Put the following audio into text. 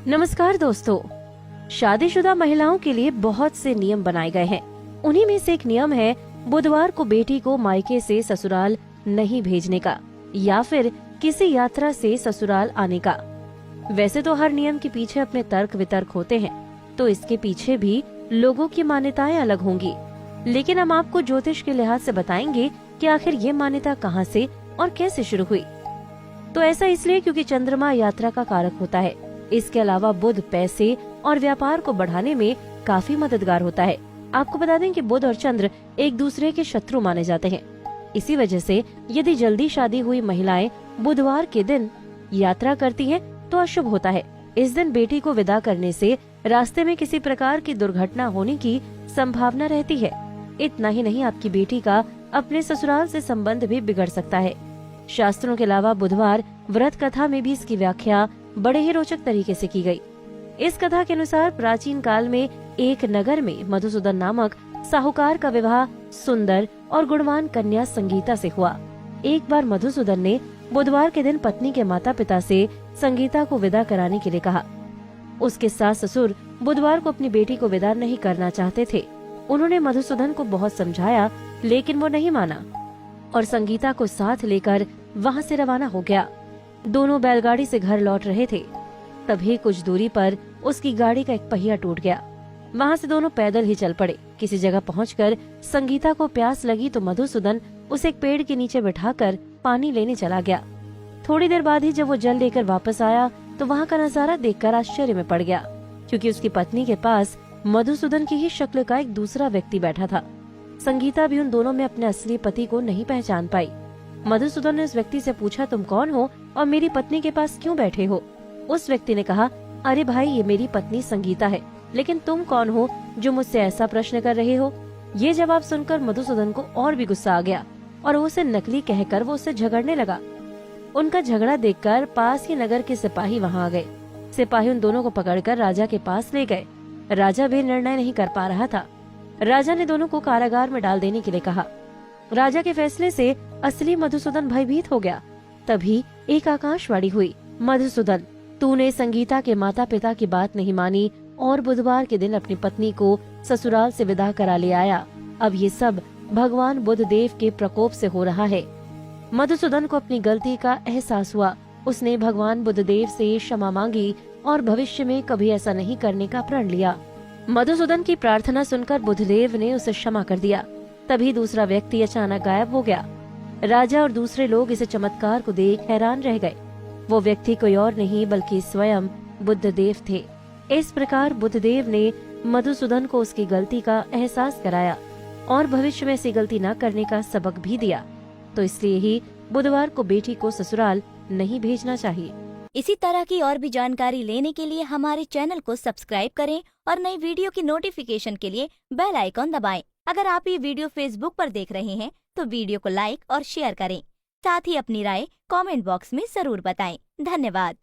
नमस्कार दोस्तों। शादीशुदा महिलाओं के लिए बहुत से नियम बनाए गए हैं। उन्हीं में से एक नियम है बुधवार को बेटी को मायके से ससुराल नहीं भेजने का या फिर किसी यात्रा से ससुराल आने का। वैसे तो हर नियम के पीछे अपने तर्क वितर्क होते हैं, तो इसके पीछे भी लोगों की मान्यताएं अलग होंगी। लेकिन हम आपको ज्योतिष के लिहाज से बताएंगे कि आखिर ये मान्यता कहाँ से और कैसे शुरू हुई। तो ऐसा इसलिए क्योंकि चंद्रमा यात्रा का कारक होता है। इसके अलावा बुध पैसे और व्यापार को बढ़ाने में काफी मददगार होता है। आपको बता दें कि बुध और चंद्र एक दूसरे के शत्रु माने जाते हैं। इसी वजह से यदि जल्दी शादी हुई महिलाएं बुधवार के दिन यात्रा करती हैं तो अशुभ होता है। इस दिन बेटी को विदा करने से रास्ते में किसी प्रकार की दुर्घटना होने की संभावना रहती है। इतना ही नहीं, आपकी बेटी का अपने ससुराल से संबंध भी बिगड़ सकता है। शास्त्रों के अलावा बुधवार व्रत कथा में भी इसकी व्याख्या बड़े ही रोचक तरीके से की गई। इस कथा के अनुसार प्राचीन काल में एक नगर में मधुसूदन नामक साहूकार का विवाह सुंदर और गुणवान कन्या संगीता से हुआ। एक बार मधुसूदन ने बुधवार के दिन पत्नी के माता पिता से संगीता को विदा कराने के लिए कहा। उसके सास ससुर बुधवार को अपनी बेटी को विदा नहीं करना चाहते थे। उन्होंने मधुसूदन को बहुत समझाया, लेकिन वो नहीं माना और संगीता को साथ लेकर वहाँ से रवाना हो गया। दोनों बैलगाड़ी से घर लौट रहे थे, तभी कुछ दूरी पर उसकी गाड़ी का एक पहिया टूट गया। वहाँ से दोनों पैदल ही चल पड़े। किसी जगह पहुंचकर संगीता को प्यास लगी तो मधुसूदन उसे एक पेड़ के नीचे बिठाकर पानी लेने चला गया। थोड़ी देर बाद ही जब वो जल लेकर वापस आया तो वहाँ का नजारा देखकर आश्चर्य में पड़ गया, क्योंकि उसकी पत्नी के पास मधुसूदन की ही शक्ल का एक दूसरा व्यक्ति बैठा था। संगीता भी उन दोनों में अपने असली पति को नहीं पहचान पाई। मधुसूदन ने उस व्यक्ति से पूछा, तुम कौन हो और मेरी पत्नी के पास क्यों बैठे हो? उस व्यक्ति ने कहा, अरे भाई, ये मेरी पत्नी संगीता है, लेकिन तुम कौन हो जो मुझसे ऐसा प्रश्न कर रहे हो? ये जवाब सुनकर मधुसूदन को और भी गुस्सा आ गया और उसे नकली कहकर वो उससे झगड़ने लगा। उनका झगड़ा देखकर पास ही नगर के सिपाही वहाँ आ गए। सिपाही उन दोनों को पकड़कर राजा के पास ले गए। राजा भी निर्णय नहीं कर पा रहा था। राजा ने दोनों को कारागार में डाल देने के लिए कहा। राजा के फैसले से असली मधुसूदन भयभीत हो गया। तभी एक आकाशवाणी हुई, मधुसूदन, तूने संगीता के माता पिता की बात नहीं मानी और बुधवार के दिन अपनी पत्नी को ससुराल से विदा करा ले आया। अब ये सब भगवान बुध देव के प्रकोप से हो रहा है। मधुसूदन को अपनी गलती का एहसास हुआ। उसने भगवान बुध देव से क्षमा मांगी और भविष्य में कभी ऐसा नहीं करने का प्रण लिया। मधुसूदन की प्रार्थना सुनकर बुधदेव ने उसे क्षमा कर दिया। तभी दूसरा व्यक्ति अचानक गायब हो गया। राजा और दूसरे लोग इस चमत्कार को देख हैरान रह गए। वो व्यक्ति कोई और नहीं बल्कि स्वयं बुद्धदेव थे। इस प्रकार बुद्धदेव ने मधुसूदन को उसकी गलती का एहसास कराया और भविष्य में ऐसी गलती न करने का सबक भी दिया। तो इसलिए ही बुधवार को बेटी को ससुराल नहीं भेजना चाहिए। इसी तरह की और भी जानकारी लेने के लिए हमारे चैनल को सब्सक्राइब करें और नई वीडियो की नोटिफिकेशन के लिए बेल आइकॉन दबाएं। अगर आप ये वीडियो फेसबुक पर देख रहे हैं तो वीडियो को लाइक और शेयर करें। साथ ही अपनी राय कमेंट बॉक्स में जरूर बताएं। धन्यवाद।